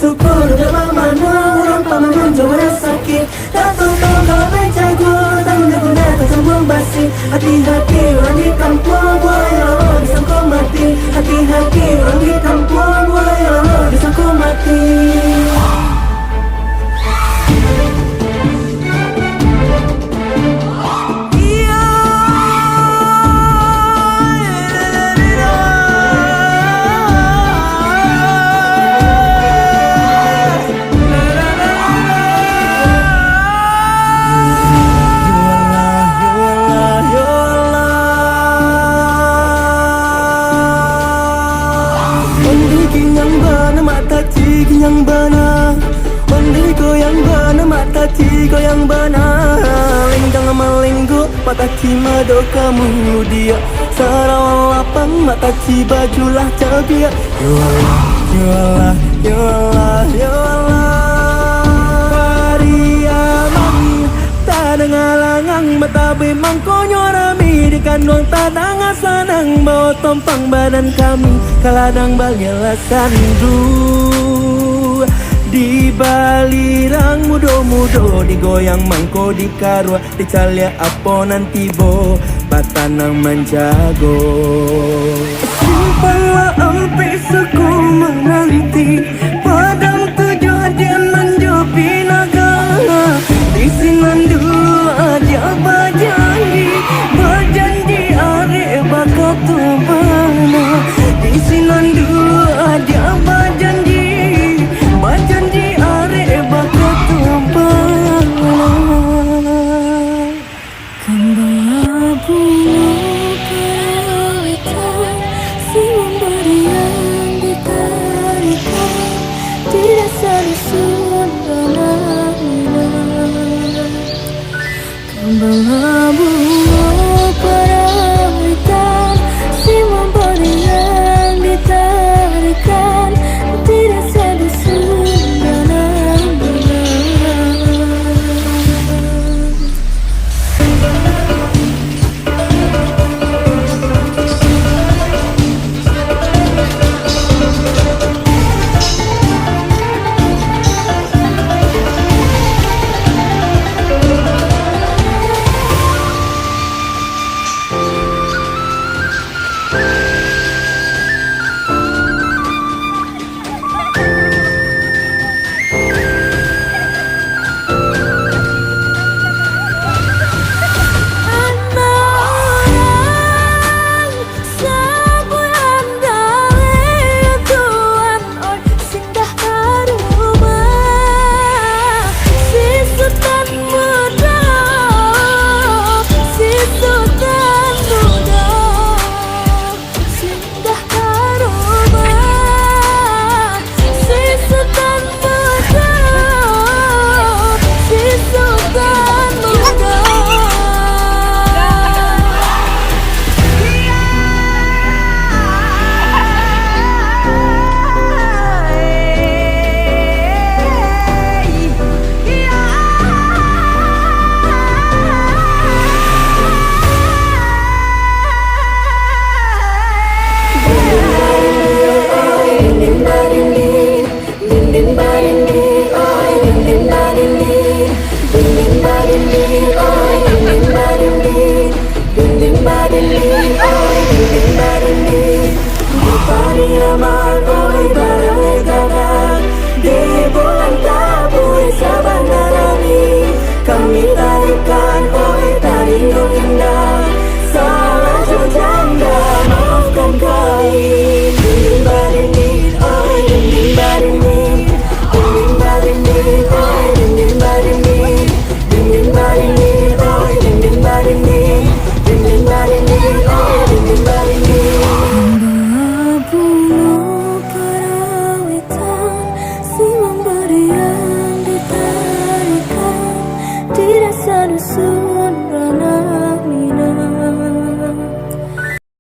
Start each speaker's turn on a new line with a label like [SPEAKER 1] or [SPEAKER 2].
[SPEAKER 1] bersyukur dalam mana orang pamangan jawara sakit. Tak tahu kau berjago tak guna kau sambung basi. Hati-hati orang di kampung buaya bisa kau mati. Hati-hati orang di kampung buaya bisa kau mati. Yang benar, mandi goyang benar, mata ci goyang benar. Lingkang melinggu, mata ci mado kamu dia. Sarawang lapang, mata ci bajulah cabia. Ya Allah, ya Allah, ya Allah, ya Allah. Pariamang, tak ada ngalangang, mata bemang konyorami. Di kandung tadang asanang, bawa tompang badan kami. Kaladang balgela sandu. Di balirang mudo-mudo digoyang mangko di karua di calia apo nanti bo batanang menjago. Simpanlah ampe suku menanti padang tujuan dia menjopi naga. Di sinan dua aja berjanji are bakat mana. Di sinan dua aja berjanji are bakat tumpana. Kembali bunga kerawitan, si memberi yang ditarikan di dasar sungai. Kembali